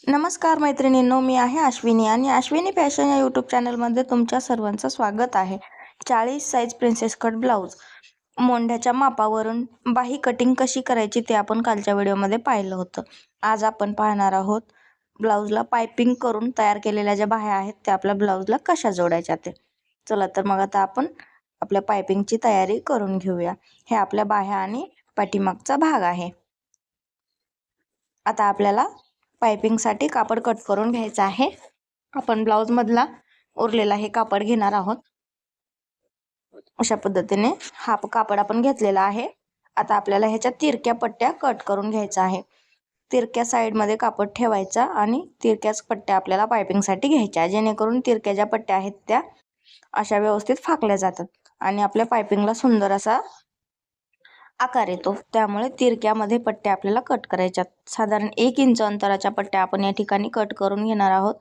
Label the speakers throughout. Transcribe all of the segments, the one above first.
Speaker 1: नमस्कार मैत्रिणींनो, मी आहे अश्विनी आणि अश्विनी फॅशन या यूट्यूब चॅनलमध्ये तुमच्या सर्वांचं स्वागत आहे. 40 साईज प्रिन्सेस कट ब्लाऊज मोंढ्याच्या मापावरून बाही कटिंग कशी करायची ते आपण कालच्या व्हिडिओमध्ये पाहिलं होतं. आज आपण पाहणार आहोत ब्लाऊजला पायपिंग करून तयार केलेल्या ज्या बाह्या आहेत त्या आपल्या ब्लाऊजला कशा जोडायच्या ते. चला तर मग आता आपण आपल्या पायपिंगची तयारी करून घेऊया. हे आपल्या बाह्या आणि पाठीमागचा भाग आहे. आता आपल्याला पायपिंगसाठी कापड कट करून घ्यायचं आहे. आपण ब्लाऊजमधला उरलेला हे कापड घेणार आहोत. अशा पद्धतीने हा कापड आपण घेतलेला आहे. आता आपल्याला ह्याच्या तिरक्या पट्ट्या कट करून घ्यायचा आहे. तिरक्या साईडमध्ये कापड ठेवायचा आणि तिरक्याच पट्ट्या आपल्याला पायपिंगसाठी घ्यायच्या, जेणेकरून तिरक्या ज्या पट्ट्या आहेत त्या अशा व्यवस्थित फाकल्या जातात आणि आपल्या पायपिंगला सुंदर असा आकार येतो. त्यामुळे तिरक्यामध्ये पट्ट्या आपल्याला कट करायच्यात. साधारण 1 इंच अंतराच्या पट्ट्या आपण या ठिकाणी कट करून घेणार आहोत.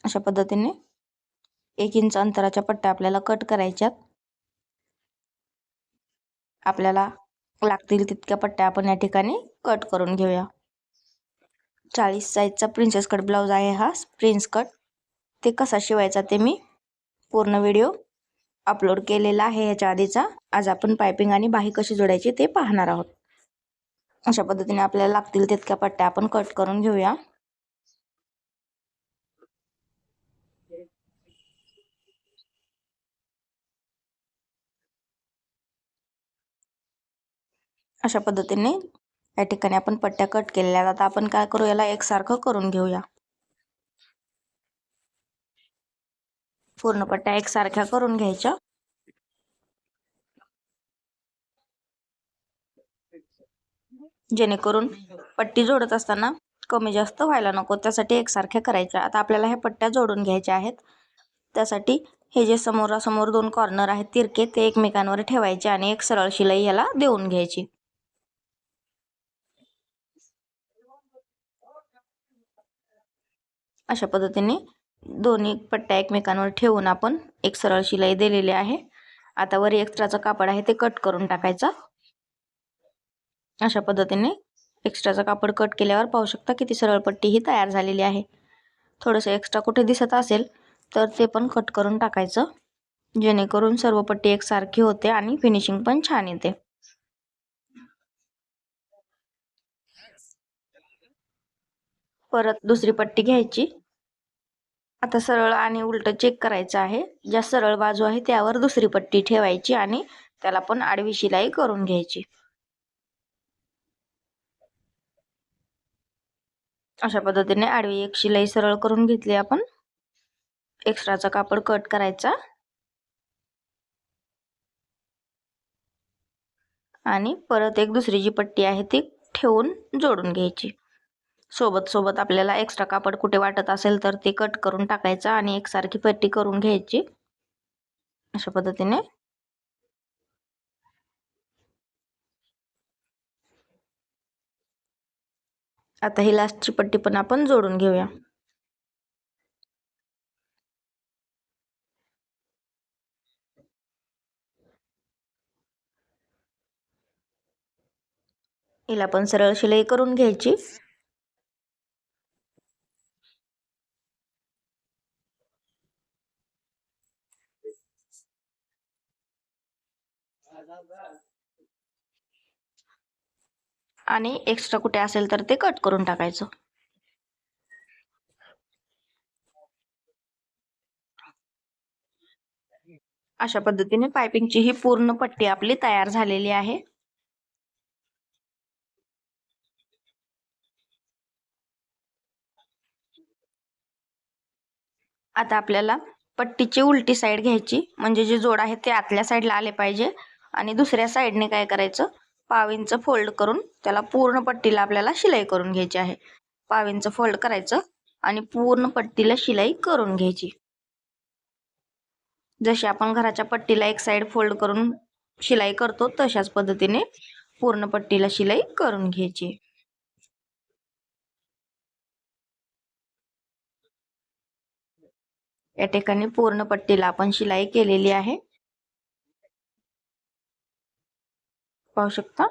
Speaker 1: अशा पद्धतीने 1 इंच अंतराच्या पट्ट्या आपल्याला कट करायच्यात. आपल्याला लागतील तितक्या पट्ट्या आपण या ठिकाणी कट करून घेऊया. 40 साईजचा प्रिन्सेस कट ब्लाऊज आहे हा प्रिन्स कट. ते कसा शिवायचा ते मी पूर्ण व्हिडिओ अपलोड केलेला आहे ह्याच्या आधीचा. आज आपण पायपिंग आणि बाही कशी जोडायची ते पाहणार आहोत. अशा पद्धतीने आपल्याला लागतील तितक्या पट्ट्या आपण कट करून घेऊया. अशा पद्धतीने या ठिकाणी आपण पट्ट्या कट केलेल्या आहेत. आता आपण काय करू, याला एकसारखं करून घेऊया. पूर्ण पट्ट्या एकसारख्या करून घ्यायच्या. जेणेकरून पट्टी जोडत असताना कमी जास्त व्हायला नको, त्यासाठी एकसारख्या करायच्या. आता आपल्याला ह्या पट्ट्या जोडून घ्यायच्या आहेत. त्यासाठी हे जे समोरासमोर 2 कॉर्नर आहेत तिरके ते एकमेकांवर ठेवायचे आणि एक सरळ शिलाई याला देऊन घ्यायची. अशा पद्धतीने दोन्ही पट्ट्या एकमेकांवर ठेवून आपण एक सरळ शिलाई दिलेली आहे. आता वर एक्स्ट्राचं कापड आहे ते कट करून टाकायचं. अशा पद्धतीने एक्स्ट्राचं कापड कट केल्यावर पाहू शकता किती सरळ पट्टी ही तयार झालेली आहे. थोडंसं एक्स्ट्रा कुठे दिसत असेल तर ते पण कट करून टाकायचं, जेणेकरून सर्व पट्टी एकसारखी होते आणि फिनिशिंग पण छान येते. परत दुसरी पट्टी घ्यायची. आता सरळ आणि उलट चेक करायचं आहे. ज्या सरळ बाजू आहे त्यावर दुसरी पट्टी ठेवायची आणि त्याला पण आडवी शिलाई करून घ्यायची. अशा पद्धतीने आडवी एक शिलाई सरळ करून घेतली आपण. एक्स्ट्राचा कापड कट करायचा आणि परत एक दुसरी जी पट्टी आहे ती ठेवून जोडून घ्यायची. सोबत आपल्याला एक्स्ट्रा कापड कुठे वाटत असेल तर ते कट करून टाकायचं आणि एकसारखी पट्टी करून घ्यायची. अशा पद्धतीने आता ही लास्टची पट्टी पण आपण जोडून घेऊया. हिला पण सरळ शिलाई करून घ्यायची. आणि एक्स्ट्रा कुठे असेल तर ते कट करून टाकायचं. अशा पद्धतीने पायपिंगची ही पूर्ण पट्टी आपली तयार झालेली आहे. आता आपल्याला पट्टीची उलटी साईड घ्यायची, म्हणजे जे जोड आहे ते आतल्या साईडला आले पाहिजे आणि दुसऱ्या साईडने काय करायचं, पाव इंच फोल्ड करून त्याला पूर्ण पट्टीला आपल्याला शिलाई करून घ्यायची आहे. पाव इंच फोल्ड करायचं आणि पूर्ण पट्टीला शिलाई करून घ्यायची. जशी आपण घराच्या पट्टीला एक साईड फोल्ड करून शिलाई करतो तशाच पद्धतीने पूर्ण पट्टीला शिलाई करून घ्यायची. या ठिकाणी पूर्ण पट्टीला आपण शिलाई केलेली आहे, पाहू शकता.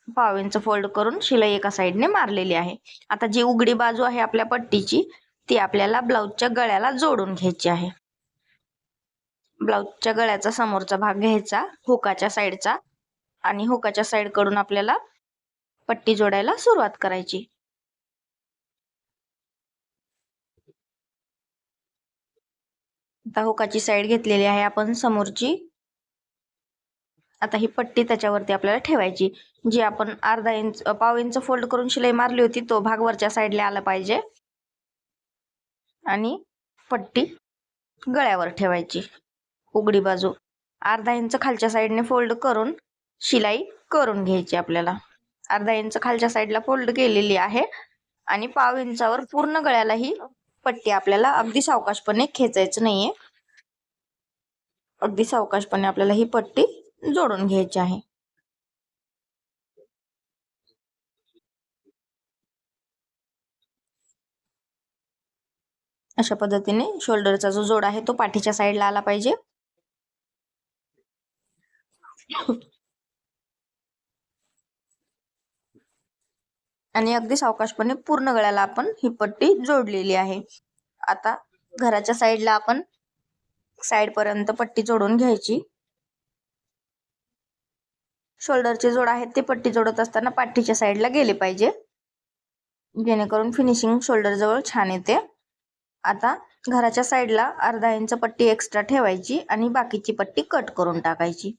Speaker 1: पाव इंच फोल्ड करून शिलाई एका साईडने मारलेली आहे. आता जी उघडी बाजू आहे आपल्या पट्टीची ती आपल्याला ब्लाऊजच्या गळ्याला जोडून घ्यायची आहे. ब्लाऊजच्या गळ्याचा समोरचा भाग घ्यायचा हुकाच्या साईडचा आणि हुकाच्या साईड कडून आपल्याला पट्टी जोडायला सुरुवात करायची. आता हुकाची साईड घेतलेली आहे आपण समोरची. आता ही पट्टी त्याच्यावरती आपल्याला ठेवायची. जी आपण अर्धा इंच पाव इंच फोल्ड करून शिलाई मारली होती तो भाग वरच्या साईडला आला पाहिजे आणि पट्टी गळ्यावर ठेवायची. उघडी बाजू अर्धा इंच खालच्या साईडने फोल्ड करून शिलाई करून घ्यायची. आपल्याला अर्धा इंच खालच्या साईडला फोल्ड केलेली आहे आणि पाव इंचावर पूर्ण गळ्याला ही पट्टी आपल्याला अगदी सावकाशपणे खेचायचं नाहीये. अगदी सावकाशपणे आपल्याला ही पट्टी जोडून घ्यायची आहे. अशा पद्धतीने शोल्डरचा जो जोड आहे तो पाठीच्या साईडला आला पाहिजे. आणि अगदी सावकाशपणे पूर्ण गळ्याला आपण ही पट्टी जोडलेली आहे. आता घराच्या साईडला आपण साईड पर्यंत पट्टी जोडून घ्यायची. शोल्डरचे जोड आहेत ते पट्टी जोडत असताना पाठीच्या साईडला गेले पाहिजे, जेणेकरून फिनिशिंग शोल्डर जवळ छान येते. आता घराच्या साईडला अर्धा इंच पट्टी एक्स्ट्रा ठेवायची आणि बाकीची पट्टी कट करून टाकायची.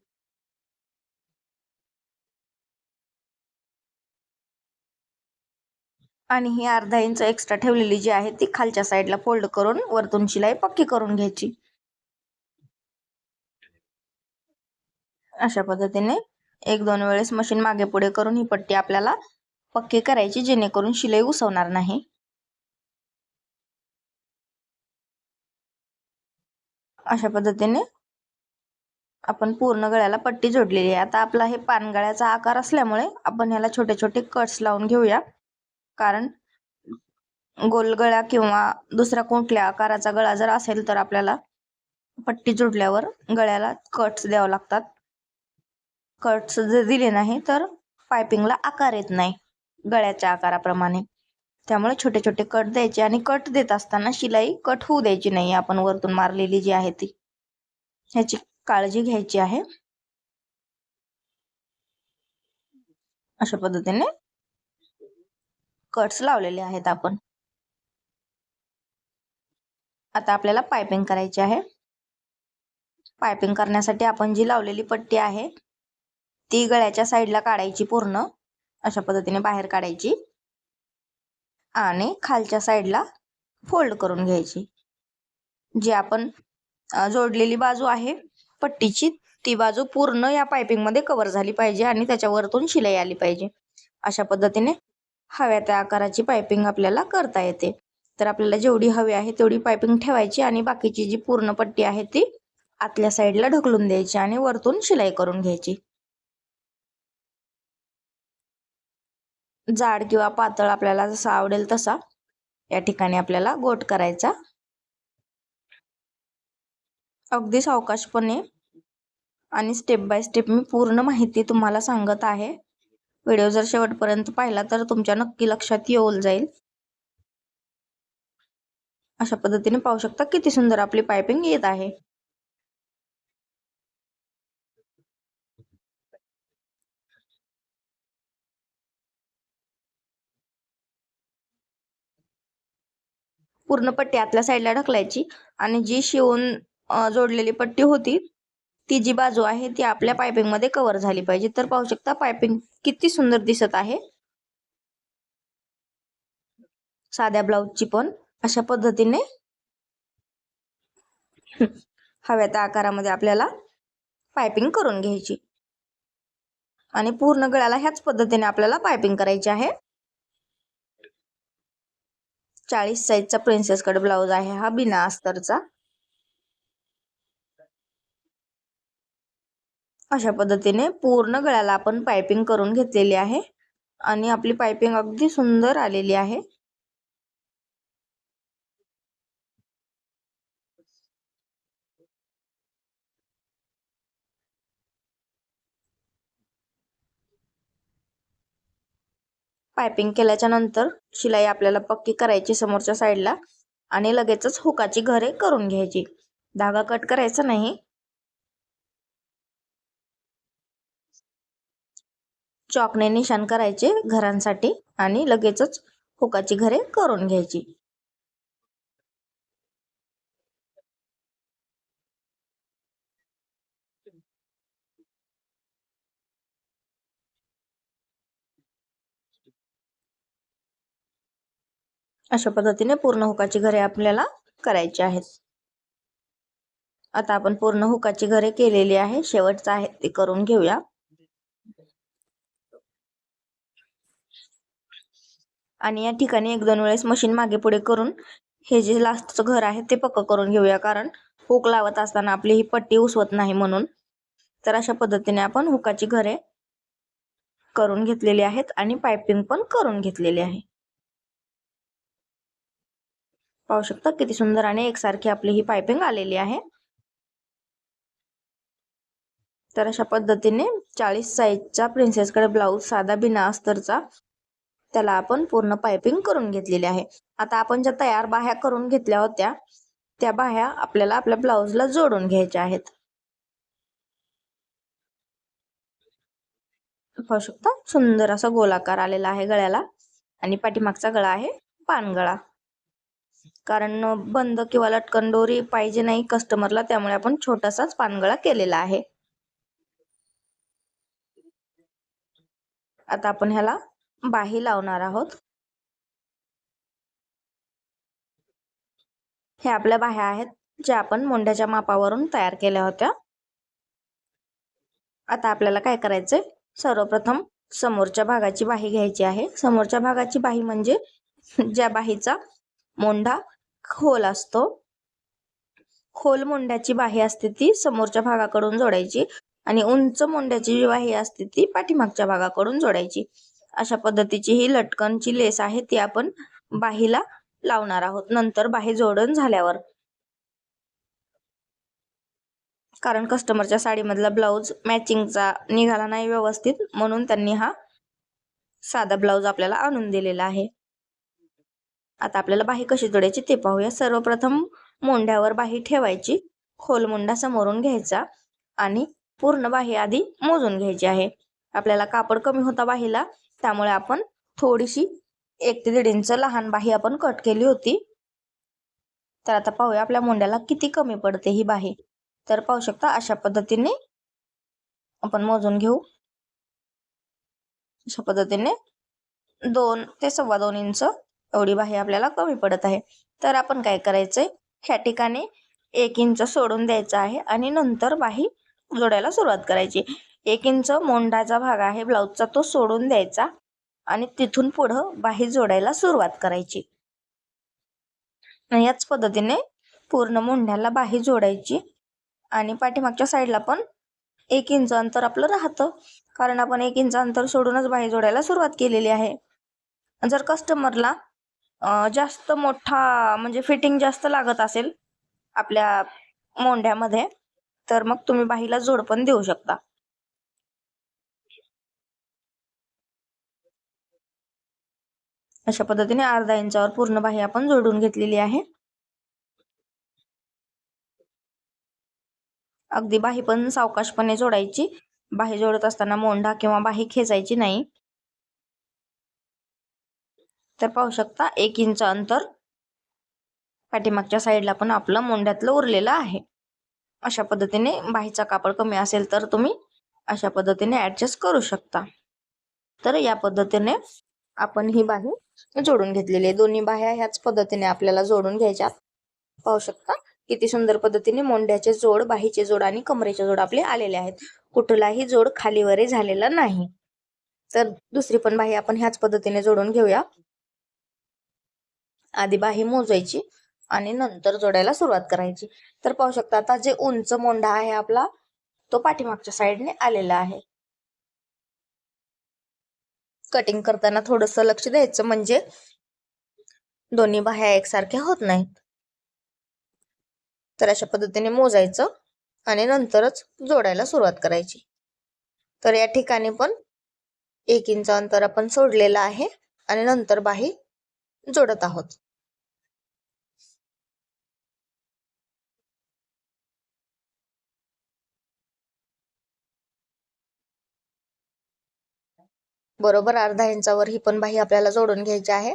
Speaker 1: आणि ही अर्धा इंच एक्स्ट्रा ठेवलेली जी आहे ती खालच्या साईडला फोल्ड करून वरतून शिलाई पक्की करून घ्यायची. अशा पद्धतीने एक दोन वेळेस मशीन मागे पुढे करून ही पट्टी आपल्याला पक्की करायची, जेणेकरून शिलाई उसवणार नाही. अशा पद्धतीने आपण पूर्ण गळ्याला पट्टी जोडलेली आहे. आता आपला हे पानगळ्याचा आकार असल्यामुळे आपण ह्याला छोटे छोटे कट्स लावून घेऊया. कारण गोल गळा किंवा दुसरा कुठल्या आकाराचा गळा जर असेल तर आपल्याला पट्टी जोडल्यावर गळ्याला कट्स द्यावे लागतात. कट्स जर दिले नाही तर पायपिंगला आकार येत नाही गळ्याच्या आकाराप्रमाणे. त्यामुळे छोटे छोटे कट द्यायचे आणि कट देत असताना शिलाई कट होऊ द्यायची नाही. आपण वरतून मारलेली जी आहे ती, ह्याची काळजी घ्यायची आहे. अशा पद्धतीने कट्स लावलेले आहेत आपण. आता आपल्याला पायपिंग करायची आहे. पायपिंग करण्यासाठी आपण जी लावलेली पट्टी आहे ती गळ्याच्या साईडला काढायची, पूर्ण अशा पद्धतीने बाहेर काढायची आणि खालच्या साईडला फोल्ड करून घ्यायची. जी आपण जोडलेली बाजू आहे पट्टीची ती बाजू पूर्ण या पायपिंग मध्ये कव्हर झाली पाहिजे आणि त्याच्या वरतून शिलाई आली पाहिजे. अशा पद्धतीने हव्या त्या आकाराची पायपिंग आपल्याला करता येते. तर आपल्याला जेवढी हवी आहे तेवढी पायपिंग ठेवायची आणि बाकीची जी पूर्ण पट्टी आहे ती आतल्या साईडला ढकलून द्यायची आणि वरतून शिलाई करून घ्यायची. जाड किंवा पातळ आपल्याला जसा आवडेल तसा या ठिकाणी आपल्याला गोट करायचा. अगदी सावकाशपणे आणि स्टेप बाय स्टेप मी पूर्ण माहिती तुम्हाला सांगत आहे. व्हिडिओ जर शेवटपर्यंत पाहिला तर तुमच्या नक्की लक्षात येऊन जाईल. अशा पद्धतीने पाहू शकता किती सुंदर आपली पायपिंग येत आहे. पूर्ण पट्टी आतल्या साईडला ढकलायची आणि जी शिवून जोडलेली पट्टी होती ती जी बाजू आहे ती आपल्या पायपिंग मध्ये कव्हर झाली पाहिजे. तर पाहू शकता पायपिंग किती सुंदर दिसत आहे साध्या ब्लाऊजची पण. अशा पद्धतीने हव्या त्या आकारामध्ये आपल्याला पायपिंग करून घ्यायची आणि पूर्ण गळ्याला ह्याच पद्धतीने आपल्याला पायपिंग करायची आहे. 40 साईजचा प्रिन्सेस कट ब्लाऊज आहे हा, बिना अस्तरचा. अशा पद्धतीने पूर्ण गळ्याला आपण पायपिंग करून घेतलेली आहे आणि आपली पायपिंग अगदी सुंदर आलेली आहे. पायपिंग केल्याच्या नंतर शिलाई आपल्याला पक्की करायची समोरच्या साईडला आणि लगेचच हुकाची घरे करून घ्यायची. धागा कट करायचा नाही. चॉकने निशाण करायचे घरांसाठी आणि लगेचच हुकाची घरे करून घ्यायची. अशा पद्धतीने पूर्ण हुकाची घरे आपल्याला करायची आहेत. आता आपण पूर्ण हुकाची घरे केलेली आहे. शेवटचं आहे ते करून घेऊया. आणि या ठिकाणी 1-2 वेळेस मशीन मागे पुढे करून हे जे लास्टचं घर आहे ते पक्क करून घेऊया, कारण हुक लावत असताना आपली ही पट्टी उसवत नाही म्हणून. तर अशा पद्धतीने आपण हुकाची घरे करून घेतलेली आहेत आणि पायपिंग पण करून घेतलेली आहे. पाहू शकता किती सुंदर आणि एकसारखी आपली ही पायपिंग आलेली आहे. तर अशा पद्धतीने 40 साईजचा प्रिन्सेस कट ब्लाउज साधा बिना अस्तरचा त्याला आपण पूर्ण पायपिंग करून घेतलेली आहे. आता आपण ज्या तयार बाह्या करून घेतल्या होत्या त्या बाह्या आपल्याला आपल्या ब्लाउजला जोडून घ्यायच्या आहेत. पाहू शकता सुंदर असा गोलाकार आलेला आहे गळ्याला आणि पाठीमागचा गळा आहे पानगळा. कारण बंद किंवा लटकन दोरी पाहिजे नाही कस्टमरला, त्यामुळे आपण छोटासाच पानगळा केलेला आहे. आता आपण ह्याला बाही लावणार आहोत. हे आपल्या बाह्या आहेत ज्या आपण मोंढ्याच्या मापावरून तयार केल्या होत्या. आता आपल्याला काय करायचंय, सर्वप्रथम समोरच्या भागाची बाही घ्यायची आहे. समोरच्या भागाची बाही म्हणजे ज्या बाहीचा मोंढा खोल असतो, खोल मोंढ्याची बाही असते ती समोरच्या भागाकडून जोडायची आणि उंच मोंढ्याची जी बाही असते ती पाठीमागच्या भागाकडून जोडायची. अशा पद्धतीची ही लटकनची लेस आहे ती आपण बाहीला लावणार आहोत नंतर बाही जोडून झाल्यावर. कारण कस्टमरच्या साडीमधला ब्लाउज मॅचिंगचा निघाला नाही व्यवस्थित, म्हणून त्यांनी हा साधा ब्लाउज आपल्याला आणून दिलेला आहे. आता आपल्याला बाही कशी जोडायची ते पाहूया. सर्वप्रथम मोंढ्यावर बाही ठेवायची, खोल मोंढा समोरून घ्यायचा आणि पूर्ण बाही आधी मोजून घ्यायची आहे. आपल्याला कापड कमी होता बाहीला, त्यामुळे आपण थोडीशी 1 ते 1.5 इंच लहान बाही आपण कट केली होती. तर आता पाहूया आपल्या मोंढ्याला किती कमी पडते ही बाही. तर पाहू शकता अशा पद्धतीने आपण मोजून घेऊ. अशा पद्धतीने 2 ते 2.25 इंच एवढी बाही आपल्याला कमी पडत आहे. तर आपण काय करायचंय, ह्या ठिकाणी 1 इंच सोडून द्यायचं आहे आणि नंतर बाही जोडायला सुरुवात करायची. 1 इंच मोंढाचा भाग आहे ब्लाउजचा तो सोडून द्यायचा आणि तिथून पुढं बाही जोडायला सुरुवात करायची. याच पद्धतीने पूर्ण मोंढ्याला बाही जोडायची आणि पाठीमागच्या साईडला पण 1 इंच अंतर आपलं राहतं, कारण आपण 1 इंच अंतर सोडूनच बाही जोडायला सुरुवात केलेली आहे. जर कस्टमरला जास्त मोठा म्हणजे फिटिंग जास्त लागत असेल आपल्या मोंढ्यामध्ये, तर मग तुम्ही बाहीला जोड पण देऊ शकता. अशा पद्धतीने अर्धा इंचावर पूर्ण बाही आपण जोडून घेतलेली आहे. अगदी बाही पण सावकाशपणे जोडायची. बाही जोडत असताना मोंढा किंवा बाही खेचायची नाही. तर पाहू शकता 1 इंच अंतर पाठीमागच्या साईडला पण आपलं मोंढ्यातलं उरलेलं आहे. अशा पद्धतीने बाहीचा कापड कमी असेल तर तुम्ही अशा पद्धतीने ऍडजस्ट करू शकता. तर या पद्धतीने आपण ही बाही जोडून घेतलेली आहे. दोन्ही बाह्या ह्याच पद्धतीने आपल्याला जोडून घ्यायच्या. पाहू शकता किती सुंदर पद्धतीने मोंढ्याचे जोड, बाहीचे जोड आणि कमरेचे जोड आपले आलेले आहेत. कुठलाही जोड खालीवरे झालेला नाही. तर दुसरी पण बाही आपण ह्याच पद्धतीने जोडून घेऊया. आधी बाही मोजायची आणि नंतर जोडायला सुरुवात करायची. तर पाहू शकता आता जे उंच मोंढा आहे आपला तो पाठीमागच्या साईडने आलेला आहे. कटिंग करताना थोडंसं लक्ष द्यायचं म्हणजे दोन्ही बाह्या एकसारख्या होत नाहीत. तर अशा पद्धतीने मोजायचं आणि नंतरच जोडायला सुरुवात करायची. तर या ठिकाणी पण 1 इंच अंतर आपण सोडलेलं आहे. आणि नंतर बाही जोडत आहोत. बरोबर अर्धा इंचावर ही पण बाही आपल्याला जोडून घ्यायची आहे.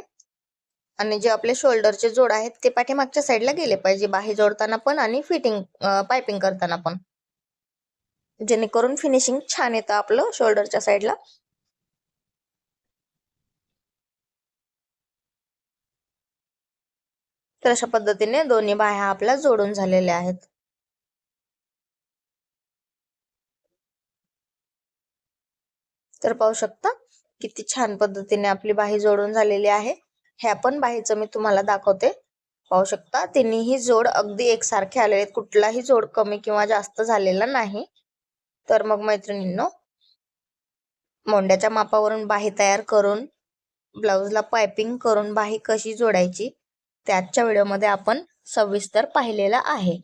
Speaker 1: आणि जे आपले शोल्डरचे जोड आहेत ते पाठीमागच्या साईडला गेले पाहिजे, बाही जोडताना पण आणि फिटिंग पायपिंग करताना पण, जेणेकरून फिनिशिंग छान येतं आपलं शोल्डरच्या साईडला. तर अशा पद्धतीने दोन्ही बाह्या आपल्या जोडून झालेल्या आहेत. तर पाहू शकता किती छान पद्धतीने आपली बाही जोडून झालेली आहे. ह्या पण बाहीचं मी तुम्हाला दाखवते. पाहू शकता तिन्ही जोड अगदी एकसारखे आलेले आहेत, कुठलाही जोड कमी किंवा जास्त झालेला नाही. तर मग मैत्रिणींनो, मोंड्याच्या मापावरून बाही तयार करून ब्लाउजला पायपिंग करून बाही कशी जोडायची ते आजच्या व्हिडिओमध्ये आपण सविस्तर पाहिलेलं आहे.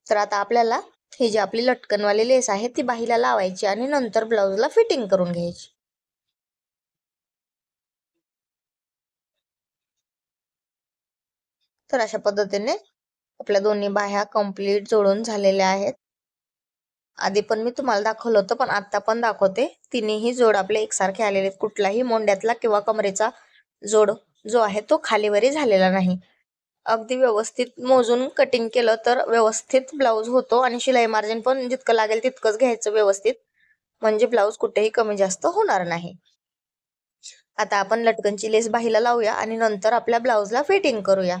Speaker 1: तर आता आपल्याला ही जी आपली लटकनवाली लेस आहे ती बाहीला लावायची आणि नंतर ब्लाउजला फिटिंग करून घ्यायची. तर अशा पद्धतीने आपल्या दोन्ही बाह्या कंप्लीट जोडून झालेल्या आहेत. आधी पण मी तुम्हाला दाखवलं होतं, पण आता पण दाखवते. तिन्ही जोड आपले एकसारखे आलेले आहेत, कुठलाही मोंड्यातला किंवा कमरेचा जोड जो आहे तो खालीवरी झालेला नाही. अगदी व्यवस्थित मोजून कटिंग केलं तर व्यवस्थित ब्लाऊज होतो आणि शिलाई मार्जिन पण जितकं लागेल तितकंच घ्यायचं व्यवस्थित, म्हणजे ब्लाऊज कुठेही कमी जास्त होणार नाही. आता आपण लटकनची लेस बाहीला लावूया आणि नंतर आपल्या ब्लाऊजला फिटिंग करूया.